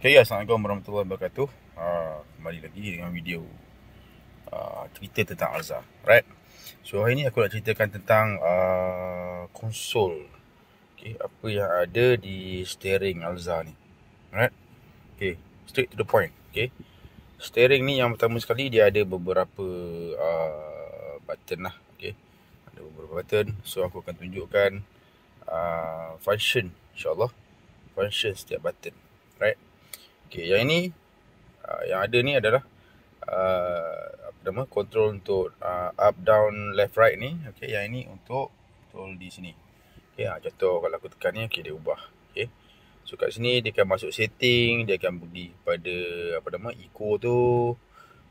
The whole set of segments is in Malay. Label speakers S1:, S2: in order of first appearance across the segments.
S1: Okay, Assalamualaikum warahmatullahi wabarakatuh. Kembali lagi dengan video cerita tentang Alza. Right. So hari ni aku nak ceritakan tentang konsol. Okay, apa yang ada di steering Alza ni. Right. Okay, straight to the point. Okay, steering ni yang pertama sekali dia ada beberapa button lah. Okay, ada beberapa button. So aku akan tunjukkan function, insyaAllah, function setiap button. Right. Okay, yang ini yang ada ni adalah apa nama, control untuk up, down, left, right ni. Okay, yang ini untuk control di sini. Okay, contoh kalau aku tekan ni, okay, dia ubah. Okay, so kat sini dia akan masuk setting, dia akan pergi pada apa nama, eco tu.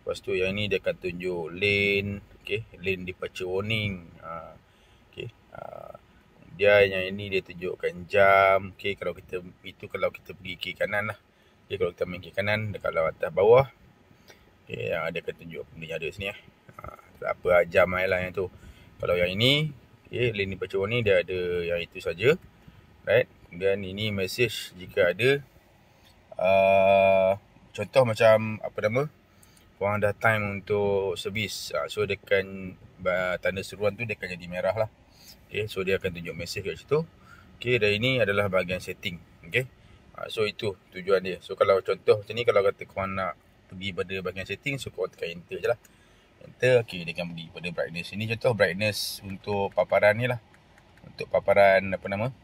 S1: Lepas tu yang ni dia akan tunjuk lane. Okay, lane departure warning. Okay, dia yang ini dia tunjukkan jam. Okay, kalau kita, itu kalau kita pergi kiri kanan lah. Okay, kalau kita main kiri kanan, kalau atas bawah, okay, yang ada akan tunjuk benda yang ada sini. Tak apa jam lah yang tu. Kalau yang ini, okay, lane departure warning, dia ada yang itu saja. Right. Kemudian ini message jika ada contoh macam apa nama, korang dah time untuk servis. So dia akan, tanda seruan tu dia akan jadi merah lah. Okay, so dia akan tunjuk message kat situ. Okay, dan ini adalah bahagian setting. Okay, so itu tujuan dia. So kalau contoh macam ni, kalau kata korang nak pergi pada bahagian setting, so korang tekan enter je lah. Enter, okay, dia akan pergi pada brightness. Ini contoh brightness untuk paparan ni lah. Untuk paparan apa nama,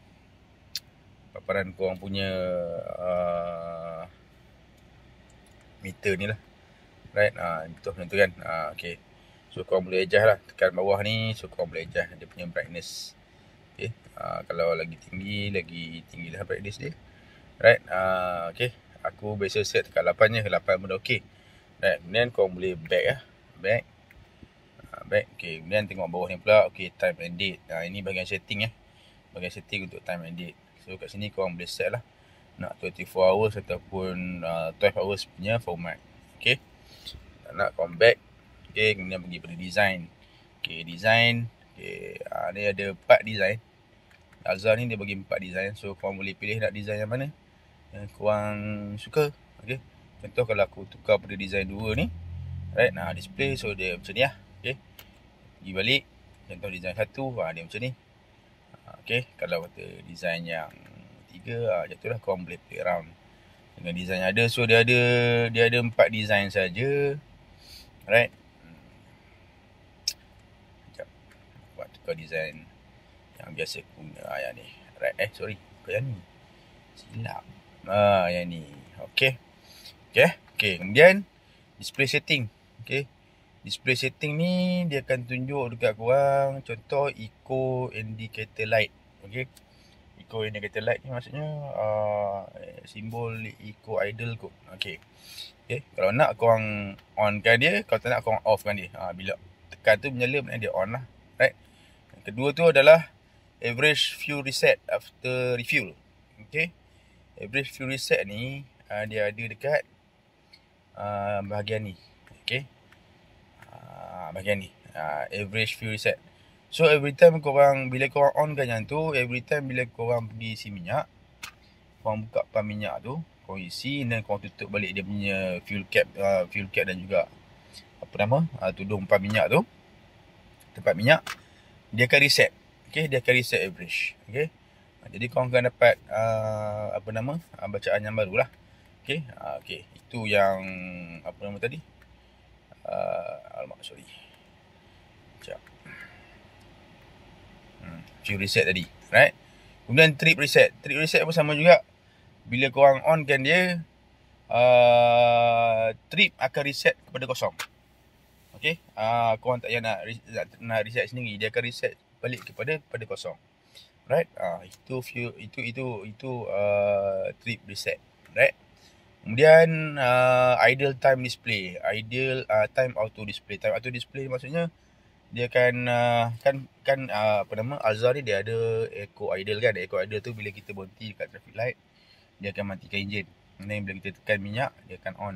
S1: paparan korang punya meter ni lah. Right, contoh macam tu kan. Okay, so korang boleh adjust lah. Tekan bawah ni, so korang boleh adjust dia punya brightness. Okay, kalau lagi tinggi lah brightness dia. Right, okay, aku biasa set dekat 8 je. 8 pun dah okay. Right, kemudian korang boleh back lah. Back. Okay, kemudian tengok bawah ni pula. Okay, time and date. Ini bahagian setting bahagian setting untuk time and date. So kat sini korang boleh set lah, nak 24 hours ataupun 12 hours punya format. Okay, nak korang back. Okay, kemudian pergi pada design. Okay, design. Okay, ni ada 4 design. Alza ni dia bagi 4 design. So korang boleh pilih nak design yang mana yang korang suka. Okay, contoh kalau aku tukar pada design 2 ni. Right, display. So dia macam ni lah. Okay, pergi balik. Contoh design 1, dia macam ni. Okay, kalau kata design yang 3, macam tu lah. Korang boleh play around dengan design yang ada. So dia ada 4 design saja. Right. Sekejap, buat tukar design yang biasa aku guna. Yang ni. Right, sorry, bukan yang ni, silap. Yang ni. Okay. Okay, kemudian display setting. Okay, display setting ni dia akan tunjuk dekat korang contoh eco indicator light. Okay, eco indicator light ni maksudnya simbol eco idle kot. Okay, kalau nak korang onkan dia, kalau tak nak korang offkan dia. Bila tekan tu menyala, maknanya dia on lah. Right. Yang kedua tu adalah average fuel reset after refuel. Okay, average fuel reset ni dia ada dekat bahagian ni. Okay, bahagian ni, average fuel reset. So every time korang, bila korang onkan yang tu, every time bila korang pergi isi minyak, korang buka pam minyak tu, korang isi, dan korang tutup balik dia punya fuel cap dan juga apa nama, tudung pam minyak tu, tempat minyak, dia akan reset. Okay, dia akan reset average. Okay, jadi korang akan dapat apa nama, bacaan yang baru lah. Okay, itu yang apa nama tadi, sorry, sekejap, fuel reset tadi. Right. Kemudian trip reset. Trip reset pun sama juga. Bila korang onkan dia, trip akan reset kepada kosong. Okay, korang tak payah nak reset sendiri, dia akan reset balik kepada kosong. Right. Itu fuel, itu trip reset. Right. Kemudian idle time display. Idle time auto display. Time auto display maksudnya dia akan kan apa nama, Alza ni dia ada eco idle kan. Eco idle tu bila kita berhenti dekat traffic light, dia akan matikan enjin. Dan bila kita tekan minyak, dia akan on.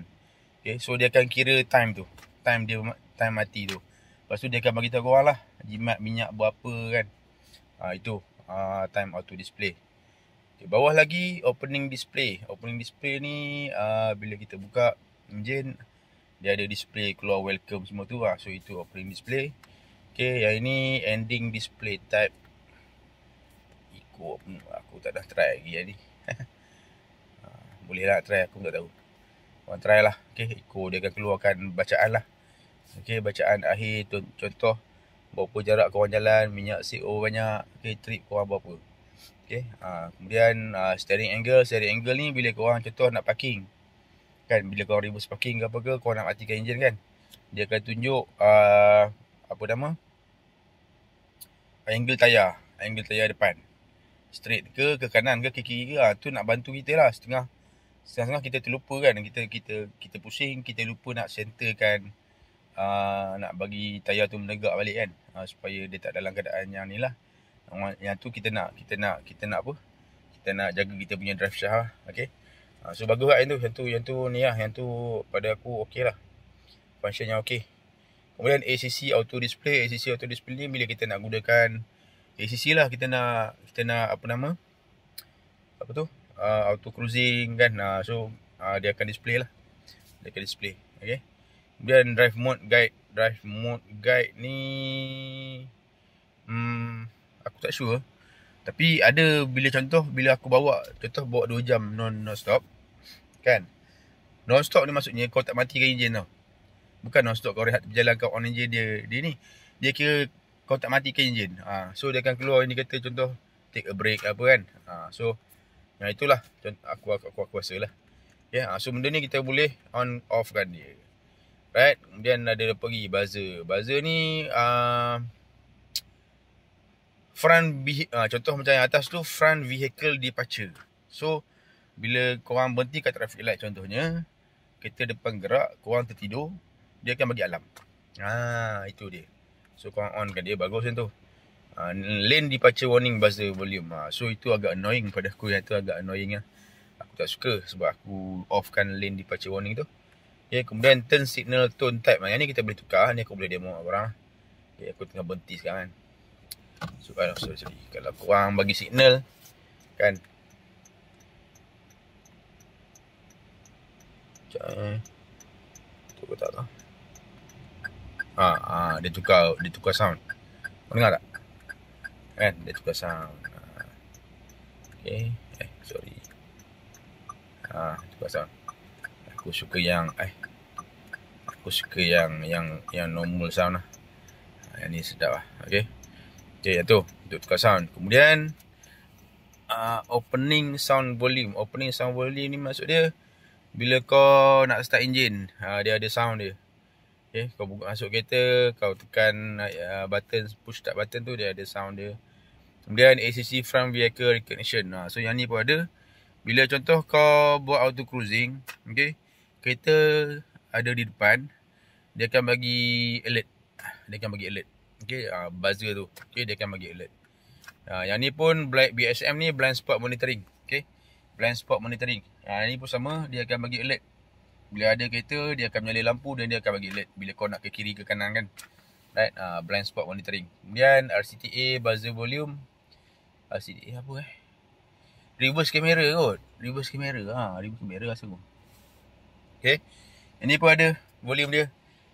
S1: Okay, so dia akan kira time tu, time mati tu. Lepas tu dia akan bagi tahu korang lah jimat minyak berapa kan. Itu time auto display. Okay, bawah lagi opening display. Opening display ni bila kita buka enjin, dia ada display keluar welcome semua tu. So itu opening display. Okay, yang ini ending display type eco. Aku tak dah try lagi ni. Boleh lah try, aku tak tahu. Korang try lah. Okay, eco dia akan keluarkan bacaan lah. Okay, bacaan akhir contoh berapa jarak korang jalan, minyak CO banyak, okay, trip korang berapa. Okay, kemudian steering angle ni bila korang contoh nak parking kan, bila korang reverse parking ke apa ke, korang nak matikan enjin kan, dia akan tunjuk apa nama, angle tayar depan, straight ke kanan ke kiri ke. Tu nak bantu kita lah. Setengah kita terlupa kan, kita pusing, kita lupa nak centerkan, nak bagi tayar tu menegak balik kan, supaya dia tak dalam keadaan yang ni lah. Yang tu kita nak apa, kita nak jaga kita punya drive shaft lah. Okay, so bagus lah yang tu ni lah, yang tu pada aku okey lah, function yang okey. Kemudian ACC auto display ni bila kita nak gunakan ACC lah, kita nak apa nama, apa tu, auto cruising kan. So dia akan display lah, okay. Kemudian drive mode guide ni aku tak sure, tapi ada bila aku bawa 2 jam non-stop kan. Non-stop ni maksudnya kau tak matikan enjin tau. Bukan non-stop kau rehat berjalan kau on enjin, dia kira kau tak matikan enjin. So dia akan keluar indikator contoh take a break apa kan. So yang itulah aku rasa lah. Okay, so benda ni kita boleh on off kan dia. Right, kemudian ada pergi buzzer ni contoh macam yang atas tu front vehicle departure. So bila korang berhenti kat traffic light contohnya, kereta depan gerak, korang tertidur, dia akan bagi alarm. Itu dia. So korang on kan dia, bagus macam tu. Lane departure warning buzzer volume. So itu agak annoying pada aku, yang tu agak annoying lah. Aku tak suka sebab aku off kan lane departure warning tu. Okay, kemudian turn signal tone type. Yang ni kita boleh tukar. Ni aku boleh demo korang. Okay, aku tengah berhenti sekarang kan. So, sorry. Kalau korang bagi signal kan, tu tak tahu. Dia tukar sound. Kau dengar tak? Kan dia tukar sound. Okay, sorry. Tukar sound. Aku suka yang normal sound lah. Yang ni sedap lah. Okay, yang tu untuk tukar sound. Kemudian opening sound volume ni maksud dia bila kau nak start engine, dia ada sound dia. Okay, kau buka masuk kereta, kau tekan button, push start button tu, dia ada sound dia. Kemudian ACC front vehicle recognition. So yang ni pun ada. Bila contoh kau buat auto cruising, okay, kereta ada di depan, dia akan bagi alert. Okay, buzzer tu. Okay, dia akan bagi alert. Yang ni pun BSM ni blind spot monitoring. Okay, blind spot monitoring. Ini pun sama, dia akan bagi alert. Bila ada kereta, dia akan menyala lampu dan dia akan bagi alert bila kau nak ke kiri ke kanan kan. Right, blind spot monitoring. Kemudian RCTA buzzer volume. RCTA apa reverse camera kot. Reverse camera rasa aku. Okay, ini pun ada volume dia.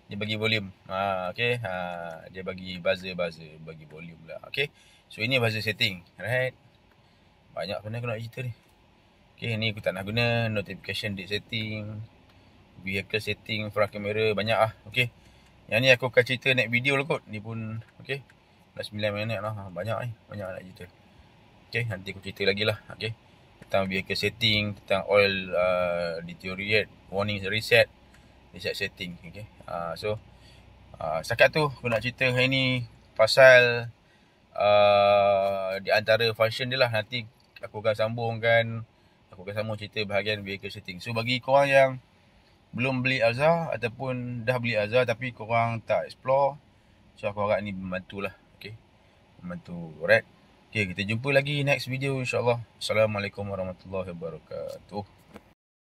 S1: Dia bagi volume. Okay, dia bagi buzzer bagi volume pula. Okay, so ini buzzer setting. Right, banyak sebenarnya aku nak cerita ni. Okay, ni aku tak nak guna. Notification date setting, vehicle setting, front camera, banyak lah. Okay, yang ni aku akan cerita next video lah kot. Ni pun okay, dah 9 minit lah. Banyak nak cerita. Okay, nanti aku cerita lagi lah. Okay, tentang vehicle setting, tentang oil deteriorate, warning reset setting. Okay, so setakat tu aku nak cerita hari ni pasal di antara function dia lah. Nanti aku akan sambung cerita bahagian vehicle setting. So bagi korang yang belum beli Alza ataupun dah beli Alza tapi korang tak explore, so aku harap ni membantu lah. Okay, membantu. Alright, okay, kita jumpa lagi next video insyaAllah. Assalamualaikum warahmatullahi wabarakatuh.